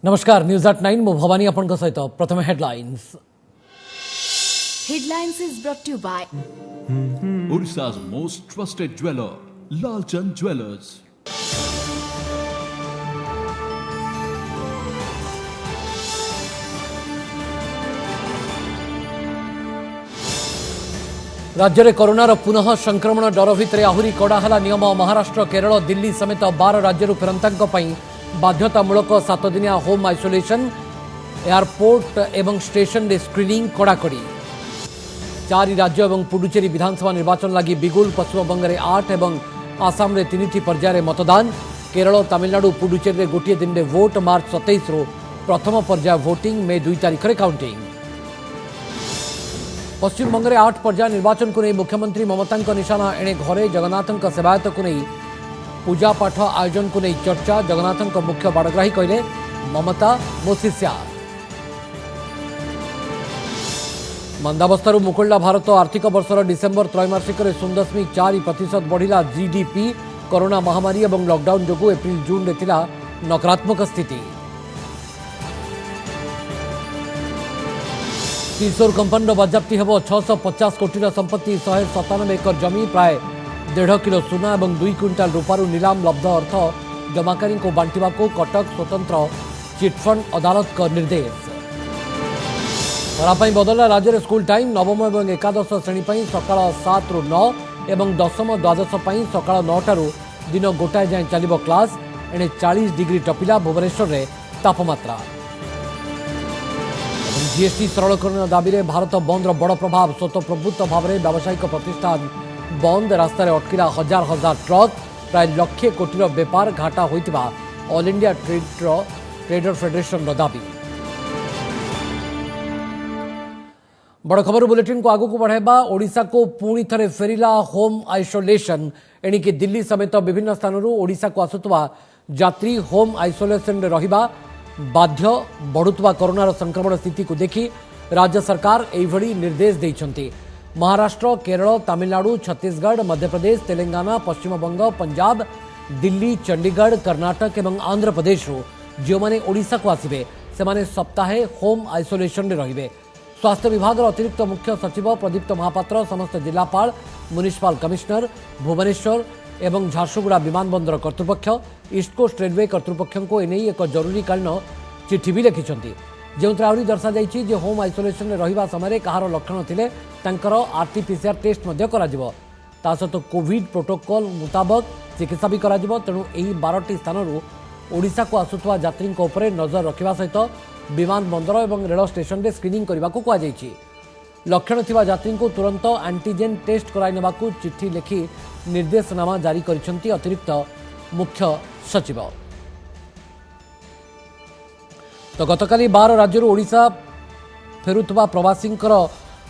नमस्कार news at 9 मु भवानी आपन सहित प्रथम headlines is brought to you by Odisha's most trusted jeweler, Lalchand Jewelers. राज्य में कोरोनार पुनः संक्रमण डर भितर आहुरी कड़ाहला नियम महाराष्ट्र केरल दिल्ली समेत 12 राज्य फेरंतांक बाध्यतामूलक 7 दिनिया होम आइसोलेशन एयरपोर्ट एवं स्टेशन रे स्क्रीनिंग कड़ाकड़ी 4 राज्य और पुडुचेरी विधानसभा निर्वाचन लगी बिगुल पश्चिमबंग में 8 और आसाम में 3 पर्यायर मतदान केरल तमिलनाडु पुडुचेरी में गोटे दिन में भोट मार्च 27 रु प्रथम पर्याय भोटिंग मे 2 तारिख में काउंटिंग पश्चिमबंग में 8 पर्याय निर्वाचन को नहीं मुख्यमंत्री ममता निशाना एणे घरे जगन्नाथ सेवायत को नहीं पूजा पाठ आयोजन को नहीं चर्चा जगन्नाथ मुख्य बाड़ग्राही कहले ममता मो शिष्या मंदावस्था मुकुलला भारत आर्थिक वर्षर डिसेम्बर त्रैमासिक 0.4% बढ़िला जीडीपी कोरोना महामारी और लॉकडाउन जो एप्रिल जून में थिला नकारात्मक स्थिति किशोर कंपनी बाज्याप्ति हेब 650 कोटी संपत्ति 197 एकर जमी प्राय 1.5 किलो सुना और 2 क्विंटाल रूपारू नीलाम लब्ध अर्थ जमाकारी को बांटा कटक स्वतंत्र चिटफंड अदालत का निर्देश पढ़ाई बदलला राज्य में स्कूल टाइम नवम और एकादश श्रेणी सकाळ 7 रु 9 और दशम द्वादश सकाळ 9 ठारू दिन गोटाए जाए चलो क्लास एणे 40 डिग्री टपिला भुवनेश्वर में तापमात्रा जीएसटी सरलीकरण दाबी में भारत बंद बड़ प्रभाव स्वतःप्रवृत्त भाव में व्यावसायिक प्रतिष्ठान बंद रास्तार अटकिला हजार हजार ट्रक प्राय लक्षे कोटी बेपार घाटा होइतिबा ऑल इंडिया ट्रेडर फेडरेशन दाबी बड़ खबर बुलेटिन को आगू को बढ़ाइबा ओडिशा को पुणी थे फेरिला होम आइसोलेशन एणिकी दिल्ली समेत विभिन्न स्थानों ओडिशा को आसुवा यात्री होम आइसोलेशन रहिबा बाध्य बढ़ुवा कोरोनार संक्रमण स्थिति को देखि राज्य सरकार एभली निर्देश देइछन्ति महाराष्ट्र केरल तमिलनाडु छत्तीसगढ़ मध्यप्रदेश तेलंगाना पश्चिमबंग पंजाब दिल्ली चंडीगढ़ कर्नाटक और आंध्र प्रदेश जो मैंने ओडिशा को आसिबे से सप्ताहे होम आइसोलेशन रहिबे स्वास्थ्य विभाग अतिरिक्त मुख्य सचिव प्रदीप्त महापात्र समस्त जिलापाल म्युनिसिपल कमिश्नर भुवनेश्वर एवं झारसुगुड़ा विमानबंदर कर्तृपक्ष ईस्ट कोस्ट रेलवे कर्तृपक्ष को एने एक जरूरीकालीन चिठी भी लिखिं जो आहरी दर्शा जाइए जे होम आइसोलेशन रहिबा समय कहार लक्षण थिले तांकर आरटीपीसीआर टेस्ट ता सहित कोविड प्रोटोकॉल मुताबक चिकित्सा भी करा तेणु यही 12टी स्थान ओडिशा को आसुवा यात्री नजर रखा सहित विमानबंदर और रेल स्टेशन में स्क्रीनिंग करने को कहुई लक्षण थिबा यात्री को तुरंत एंटीजेन टेस्ट कराई नेबाकू चिट्ठी लिखि निर्देशनामा जारी करिसेंती अतिरिक्त मुख्य सचिव तो गतकाली 12 राज्य ओडिशा फेरुवा प्रवासी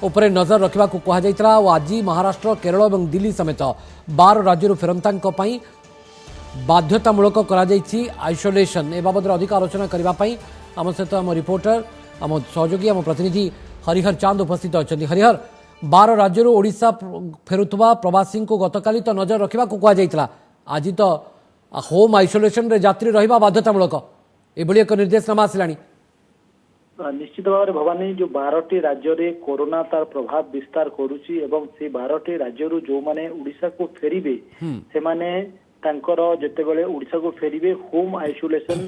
उपरे नजर रखा कहुला और आज महाराष्ट्र केरल और दिल्ली समेत 12 राज्य फेरंतांक बाध्यतामूलक आइसोलेशन ए बाबद अधिक आलोचना करने आम सहित आम रिपोर्टर आम सहयोगी आम प्रतिनिधि हरिहर चांद उपस्थित अच्छा हरिहर 12 राज्य ओडिशा फेरुवा प्रवासी को गतकाली तो नजर रखा कहुला आज तो होम आइसोलेशन रे यात्री रहिबा बाध्यतामूलक एभली एक निर्देशनामा आसिलानी निश्चित भाव में भवानी जो 12टी राज्य रे कोरोना तार प्रभाव विस्तार करुची एवं से 12टी राज्य जो माने उड़ीसा को फेरिबे से माने तांकर जेतेबेले उड़ीसा को फेरिबे होम आइसोलेशन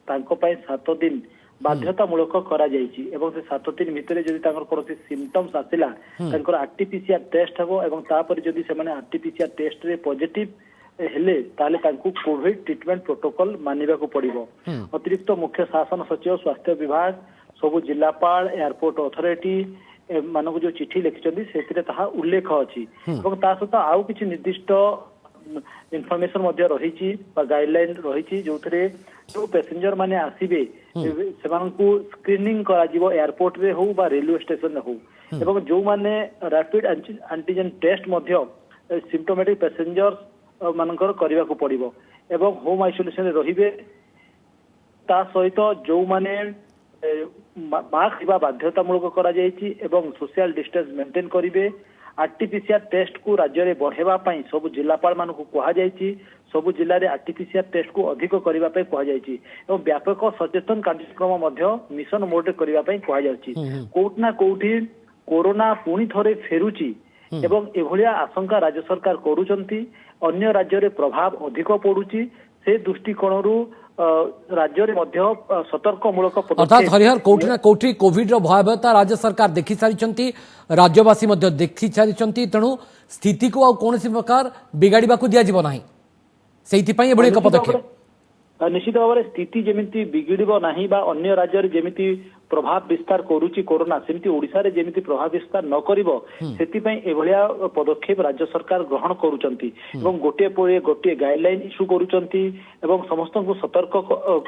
तांको पय 7 दिन बाध्यतामूलक करा जायछि एवं से 7 दिन भितर जदि तांकर कोनोसी सिम्पटम्स आसिला तांकर आरटीपीसीआर टेस्ट हबो एवं तापर जदि से माने आरटीपीसीआर टेस्ट रे पॉजिटिव हेले ताले तांको कोविड ट्रीटमेंट प्रोटोकॉल मानिबा को पड़िबो अतिरिक्त मुख्य शासन सचिव स्वास्थ्य विभाग सबु जिलापाल एयरपोर्ट अथॉरिटी मानक जो चिठी लिखिछन्ती सेतिरे ताहा उल्लेख अछि एवं ता सहित आउ किछि निर्दिष्ट इनफॉरमेशन मध्य रहिछि बा गाइडलाइन रहिछि जोथरे जो पैसेंजर माने आसीबे सेमानकु स्क्रीनिंग करा जिवो एयरपोर्ट रे हो बा रेलवे स्टेशन हो एवं जो माने रैपिड एंटीजन टेस्ट मध्य सिम्पटोमेटिक पैसेंजर मानकर करबा को पड़िबो एवं होम आइसोलेशन रहिबे ता सहित जो माने मास्क बाध्यतामूलक करा जायछि एवं सोशल डिस्टेंस मेंटेन करिवे आरटीपीसीआर टेस्ट को राज्य में बढ़ेवा पई सब जिलापाल मान को कहा जायछि सब जिले में आरटीपीसीआर टेस्ट को अधिक करबा पई कहा जायछि एवं व्यापक सचेतन कार्यक्रम मध्य मिशन मोड रे करबा पई कहा जायछि कोउट ना कोउठी कोरोना पुणी थरे फेरुची एवं एभलिया आशंका राज्य सरकार करूचंती अन्य राज्य रे प्रभाव अधिक पड़ुची से दृष्टिकोणरू राज्य रे मध्य सतर्कमूलक अर्थात हरिहर कोठी ना कोठी कोविड रो भयावहता राज्य सरकार देखि सारिचंती राज्यवासी मध्य देखि सारिचंती तेणु स्थिति को आ कोनसी प्रकार बिगाड़िबा को दिया जिवो नाही सेहिति पई एभली एक पदक्षेप निश्चित भाव में स्थिति जमी बिगिड़ ना अन्य राज्य जमी प्रभाव विस्तार करुच्ची कोरोना सेमती ओडिशा रे जमी प्रभाव विस्तार न करिवो सेतिपई एभलिया पदक्षेप राज्य सरकार ग्रहण करूचंती एवं गोटे पर गोटे गाइडलाइन इश्यू करूचंती एवं समस्त को सतर्क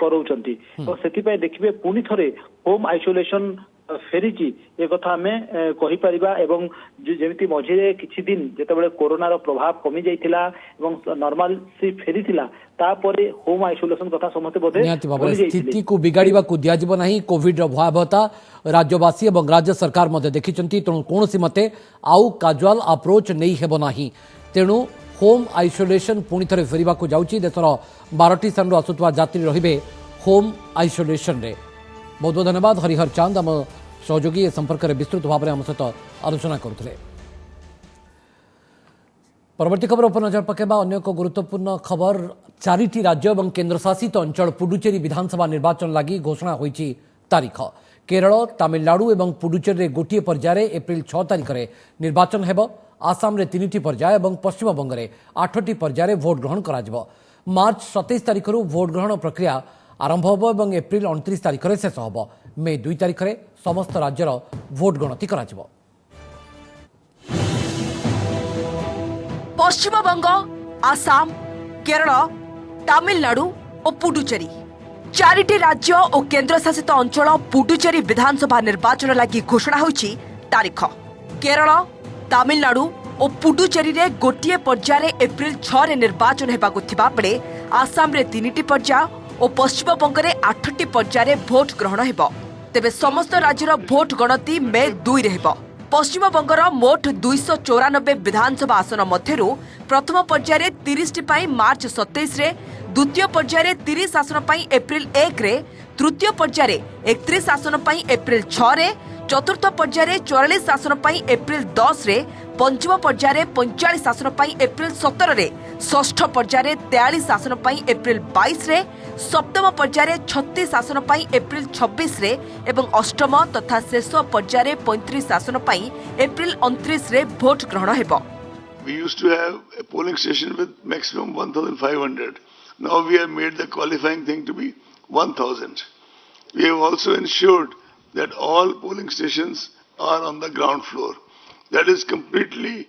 करूचंती तो सेतिपई देखिबे पुनी थरे होम आइसोलेशन फेरीची ए कथा आमे कहि परिबा एवं जेमिति मझिरे किछि दिन जेतेबेले कोरोना रो प्रभाव कमी जाइथिला एवं नॉर्मल सी फेरीथिला तापरे होम आइसोलेशन कथा समते बोधे निहाती भाबरे स्थिति को बिगाड़िबा को दिया जिवो नाही कोविड रो भयावहता राज्यवासी एवं राज्य सरकार मध्य देखिचंती तेणु कोनोसी मते आउ काजुअल अप्रोच नै हेबो नाही तेणु होम आइसोलेशन पुणी थरे फेरिबा को जाउची देशर 12टी स्थानरू आसुतवा यात्री रहिबे होम आइसोलेशन रे बहुत बहुत धन्यवाद हरिहर चांद आम सहयोगी ए संपर्क में विस्तृत भाव में आम सहित आलोचना करुले परवर्ती खबर उपर नजर पकेबा अन्य एक गुरुत्वपूर्ण खबर 4टी राज्य और केन्द्रशासित अंचल पुडुचेरी विधानसभा निर्वाचन लगी घोषणा होईची तारीख केरल तमिलनाडु और पुडुचेरी गोटे पर्याय एप्रिल 6 तारीख में निर्वाचन हेब आसाम रे 3टी पर्याय और पश्चिमबंग में 8टी पर्याय भोट ग्रहण करा मार्च 27 तारीख भोट ग्रहण प्रक्रिया आरंभ होब और एप्रिल 29 तारीख में शेष होब मे 2 तारीख में समस्त राज्यर भोट गणति करा जिवो। पश्चिमबंग आसाम केरल तमिलनाडु और पुडुचेरी 4टी राज्य और केन्द्रशासित अंचल पुडुचेरी विधानसभा निर्वाचन लगी घोषणा होईची तारीख केरल तमिलनाडु और पुडुचेरी रे गोटे पर्याय एप्रिल 6 रे निर्वाचन हेबाकु थिबा बेले आसाम रे 3टी पर्याय और पश्चिमबंग में 8टी पर्याय भोट ग्रहण हेब तेबे समस्त राज्यर भोट गणति मे 2 रे हेब पश्चिमबंगर मोट 294 विधानसभा आसन मध्यरु प्रथम पर्याय 30टी पाई मार्च 27 रे द्वितीय पर्याय 30 आसन पाई एप्रिल 1 रे तृतीय पर्याय 31 आसन पाई एप्रिल 6 रे चतुर्थ पर्याय 44 आसन पाई एप्रिल 10 रे पंचम पर्याय 45 आसन पाई एप्रिल 17 रे षष्ठ पर्याय 43 आसन पाई एप्रिल 22 रे सप्तम पर्याय 36 आसन पाई एप्रिल 26 रे एवं अष्टम तथा शेष पर्याय 35 आसन पाई एप्रिल 29 रे भोट ग्रहण हेबो। We used to have a polling station with maximum 1,500. Now we have made the qualifying thing to be 1,000. We have also ensured that all polling stations are on the ground floor. That is completely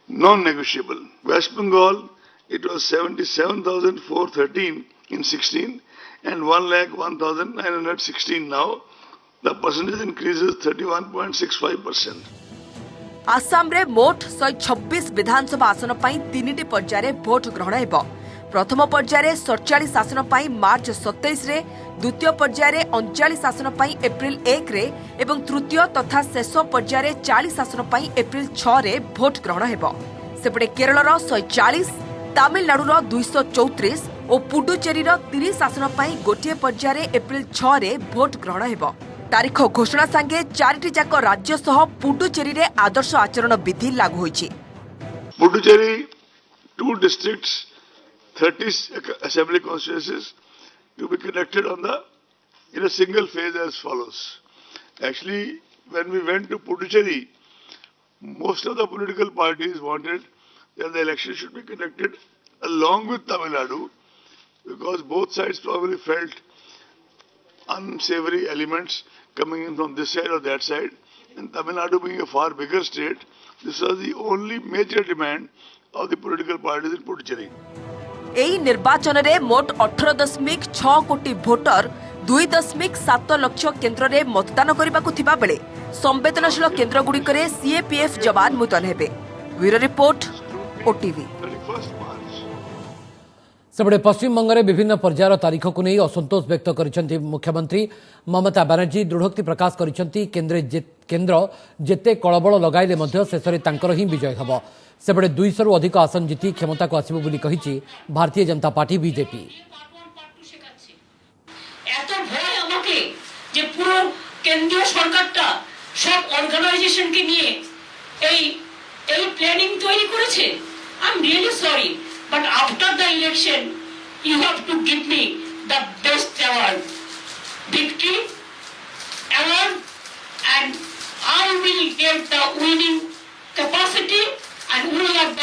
non-negotiable. West Bengal, it was 77,413 in 16 and 1,01,916 now. The percentage increases 31.65%. Assam रे मोट 126 विधानसभा आसन पाई 3टी पर्याय vote ग्रहण हेब प्रथम पर्याय 47 आसन पाई मार्च 27 रे द्वितीय पर्याय 39 आसन पाई एप्रिल 1 रे एवं तृतीय तथा शेष पर्याय 40 आसन पाई एप्रिल 6 रे भोट ग्रहण हेब सेपटे केरल 140 तमिलनाडु 234 और पुडुचेरी 30 आसन पाई गोटे पर्याय एप्रिल 6 रे भोट ग्रहण हेब तारीख घोषणा सांगे 4टी जाक राज्य सह पुडुचेरी रे आदर्श आचरण विधि लागू होईची। Puducherry, 2 districts, 30 assembly constituencies to be conducted in a single phase as follows. Actually, when we went to Puducherry, most of the political parties wanted that the election should be conducted along with Tamil Nadu because both sides probably felt unsavory elements coming in from this side or that side, and Tamil Nadu being a far bigger state, this was the only major demand of the political parties in Puducherry. एई निर्वाचन रे मोट 18.6 कोटी voter 2.7 lakh केन्द्र रे मतदान करबाकु थिबा बेले संवेदनशील केन्द्र गुडी करे सीएपीएफ जवान मुतयन हेबे। Bureau report OTV. सेपटे पश्चिमबंग में विभिन्न पर्यायर तारीख को नहीं असंतोष व्यक्त कर मुख्यमंत्री ममता बनर्जी दृढ़ोक्ति प्रकाश कर केन्द्र जेते कलबल लगाइले शेष में ही विजय हम सेपटे 200 रु अधिक आसन जीति क्षमता को आसब बोली कही भारतीय जनता पार्टी बीजेपी কেন্দ্রীয় সরকারটা সব অর্গানাইজেশনকে নিয়ে এই প্ল্যানিং তৈরি করেছে I am really sorry but after the election you have to give me the best award victory award and I will get the winning capacity and we are the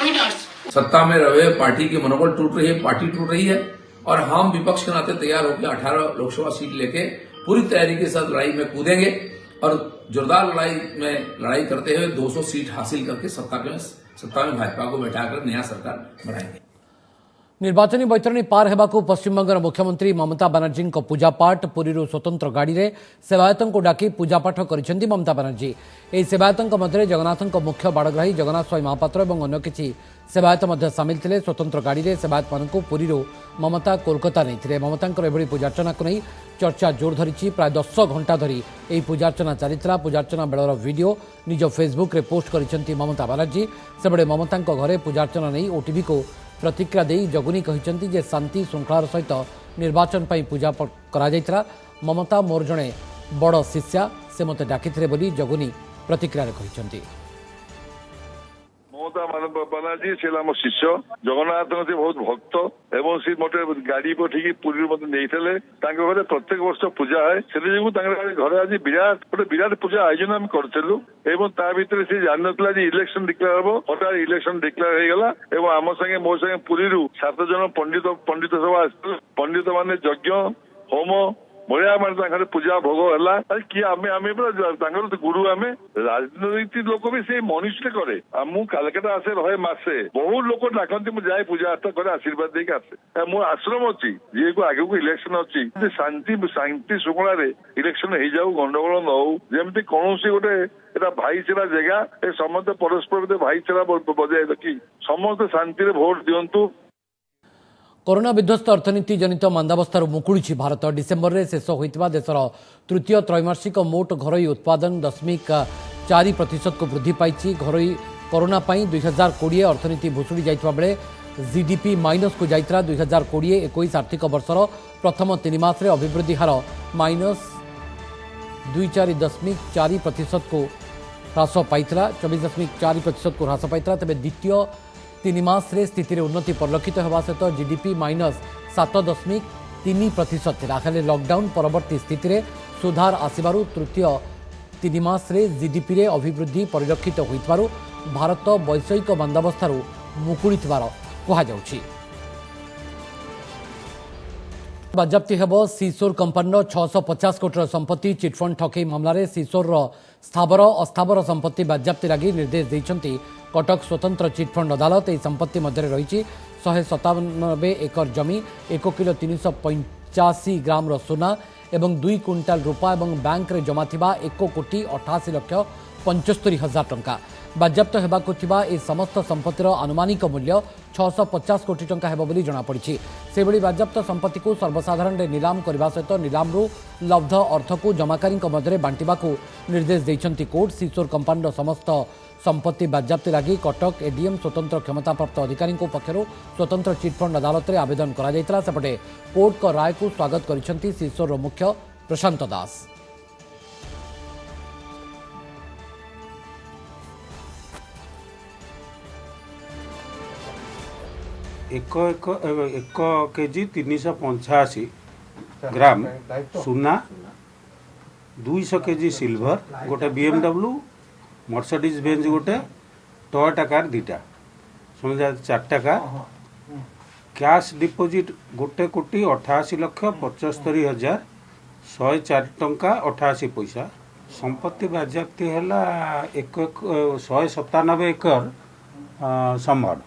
winners. सत्ता में रहे party की मनोबल टूट रही है, party टूट रही है और हम विपक्ष के नाते तैयार होकर 18 लोकसभा सीट लेके पूरी तैयारी के साथ लड़ाई में कूदेंगे और जोरदार लड़ाई करते हुए 200 सीट हासिल करके सत्ता में भाजपा को बैठाकर नया सरकार बनाएंगे। निर्वाचन बैतरणी पार होगा पश्चिमबंगर मुख्यमंत्री ममता बनर्जी पूजापाठ पुरी स्वतंत्र गाड़ी में सेवायतों को डाकी पूजापाठ कर ममता बनर्जी यह सेवायतों मध्य जगन्नाथ मुख्य बाड़ग्राही जगन्नाथ स्वाई महापात्र और अन्य किसी सेवायत सामिल थे स्वतंत्र गाड़ी में सेवायत मान पुरी ममता कोलकाता नहीं ममता एभली पूजार्चना को नहीं चर्चा जोर धरी प्राय 10 घंटा धरी यह पूजार्चना चली पूजार्चना बेलर वीडियो निज फेसबुक रे पोस्ट कर ममता बनर्जी सेबड़े ममता घरे पूजार्चना नहीं ओटीवी को प्रतिक्रिया दे जगुनी कहते जे शांति श्रृंखलार सहित निर्वाचन पर पूजा करा ममता मोर जड़े बड़ शिष्या से मते डाकी जगुनी प्रतिक्रिया कहते ममता बनर्जी से शिष्य जगन्नाथ से बहुत भक्त एवं सी मोटे गाड़ी पठिकी पुरी मत नहीं घरे प्रत्येक वर्ष पूजा है से घरे आज विराट पूजा आयोजन आम करूँ एवं ता भीतर से जान ना इलेक्शन डिक्लेयर हम हठात इलेक्शन डिक्लेयर हो गला एवं आम संगे मो संगे पुरी 7 जन पंडित सभा पंडित मान यज्ञ होम बढ़िया माने पूजा भोग है किए आम गुरु आम राजनीति लोक भी से मनुष्य करे मु कालकाटा आसे रहे मासे बहुत लोग डाकती मुझे जाए पूजा अर्थ करे आशीर्वाद देके आसे मो आश्रम अच्छी जी को आगे को इलेक्शन अच्छी शांति श्रृंखला इलेक्शन हो जाऊ गंडगोल न हो जमी कौन गोटे भाईचारा जगह समस्त परस्पर भाईचारा बजाय रखी समस्त शांति भोट दिंतु। कोरोना विध्वस्त अर्थनीति जनित मंदावस्था मुकुड़ी भारत डिसेम्बर में शेष होता देशर तृतीय त्रैमासिक मोट घरोई उत्पादन 0.4% को वृद्धि पाई घरोई कोरोना 2020 अर्थनीति भुशुड़ी जाइतबा बेले जीडीपी माइनस को जाइतरा 2020-21 आर्थिक वर्षर प्रथम 3 मास रे अभिवृद्धि हार -2.4% को ह्रास पाइतरा 24.4% को ह्रास पाइतरा तेज द्वितीय 3 मास रे स्थिति रे उन्नति परिलक्षित होगा सहित जीडीपी -7.3% था हेले लॉकडाउन परवर्ती स्थिति रे सुधार आसिबारु तृतीय 3 मास रे जीडीपी रे अभिवृद्धि परिलक्षित होइतबारु भारत वैश्विक मंदावस्थारु मुकुड़ीथिबार कुहाଯାଉଛି। बाज्याप्ति हेब सीसोर कंपनी 650 कोटी संपत्ति चिटफंड ठकई मामलें सीसोर स्थावर अस्थावर संपत्ति बाज्याप्ति लगी निर्देश देइछंती कटक स्वतंत्र चिटफंड अदालत। यह संपत्ति मध्य रही 197 एकर जमी 1 किलो 385 ग्राम सोना एवं 2 क्विंटाल रूपा और बैंक रे जमा थिबा 1,88,75,000 टंका बाज्याप्त हेबाकु थिबा ए समस्त संपत्तिर आनुमानिक मूल्य 650 कोटी टंका हेबो बोली जଣା पड़िछि। सेबळी बाज्याप्त संपत्ति को सर्वसाधारण रे नीलाम करबा सहित नीलामरु लब्ध अर्थ को जमाकारी मध्य बांटिबाकू निर्देश दैछंती कोर्ट। सीसोर कंपनी समस्त संपत्ति बाज्याप्ति लगी कटक एडीएम स्वतंत्र क्षमताप्राप्त अधिकारी पक्षर स्वतंत्र चिटफंड अदालत में आवेदन करा सेपटे कोर्ट को राय को स्वागत करिसेंती सीसोर मुख्य प्रशांत दास। एक केजी 385 ग्राम सोना 200 केजी सिल्वर गोटे BMW मर्सिडीज बेंज गोटे टोयोटा कार 2टा 4टा कार कैश डिपोजिट 1,88,75,104 टंका 88 पैसा संपत्ति बाज्याप्ति है 197 एकर संबड़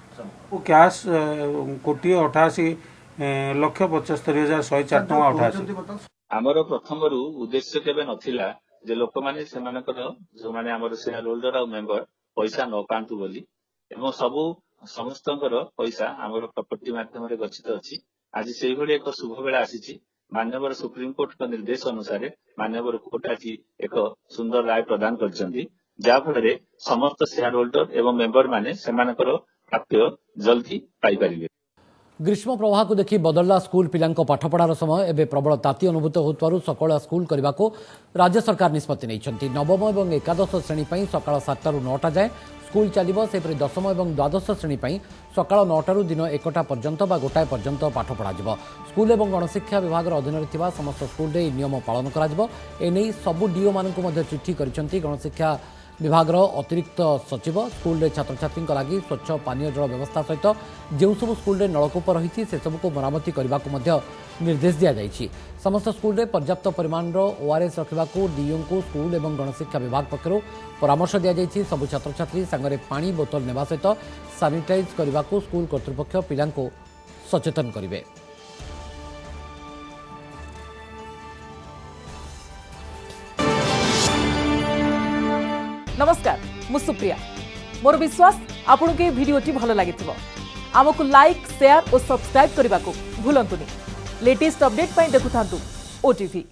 कैश 1,88,75,104 टंका 88 आमर प्रथम उद्देश्य केबे नथिला जे लोक माने सेमानकर जो माने हमर शेयर होल्डर और मेंबर पैसा न पांतु बोली एवं सबु ସମସ୍ତଙ୍କର ପଇସା ଆମର ପ୍ରପର୍ଟି ମାଧ୍ୟମରେ ଗଚ୍ଛିତ ଅଛି। ଆଜି ସେଇଭଳି ଏକ ଶୁଭ ବେଳା ଆସିଛି। ମାନ୍ୟବର ସୁପ୍ରିମକୋର୍ଟଙ୍କ ନିର୍ଦ୍ଦେଶ ଅନୁସାରେ ମାନ୍ୟବର କୋର୍ଟ ଆଜି ଏକ ସୁନ୍ଦର ରାୟ ପ୍ରଦାନ କରିଛନ୍ତି, ଯାହାଫଳରେ ସମସ୍ତ ସେୟାର ହୋଲ୍ଡର ଏବଂ ମେମ୍ବର ମାନେ ସେମାନଙ୍କର ପ୍ରାପ୍ୟ ଜଲ୍ଦି ପାଇପାରିବେ। ग्रीष्म प्रवाह को देखि बदलला स्कूल पिलांको पाठपढ़ार समय एवं प्रबल ताती अनुभूत होतवारु सकाळ स्कूल करने को राज्य सरकार निष्पत्ति नहीं। नवम और एकादश श्रेणी सकाळ 7 ରୁ 9 जाए स्कूल चलिबो। सेपरि दशम और द्वादश श्रेणी सकाळ 9 ରୁ दिन 1टा पर्यंत बा गोटाए पर्यंत पाठ पढ़ा स्कूल और गणशिक्षा विभाग अधीन समस्त स्कूल नियम पालन करा एने सबु डीओ मानक चिठी करिसेंती गणशिक्षा विभाग अतिरिक्त सचिव। स्कूल छात्र छात्री लगी स्वच्छ पानीय जल व्यवस्था सहित जो सब स्कूल नलकूप रही से सबको मरामती करने को निर्देश दि जाएगी। समस्त स्कूल पर्याप्त परिमाण ओआरएस रखा डीओ को स्कूल और गणशिक्षा विभाग पक्षर परामर्श दि जाएगी। सबु छात्र छात्री सांगरे पानी बोतल नेबा सहित सानिटाइज करने को स्कूल कर्तृपक्ष पिला सचेतन करेंगे। नमस्कार, मु सुप्रिया। मोर विश्वास आपन के वीडियोटी भल लगी आमको लाइक शेयर और सब्सक्राइब करने को भूलंतुनि। लेटेस्ट अपडेट देखुथांतु ओटीवी।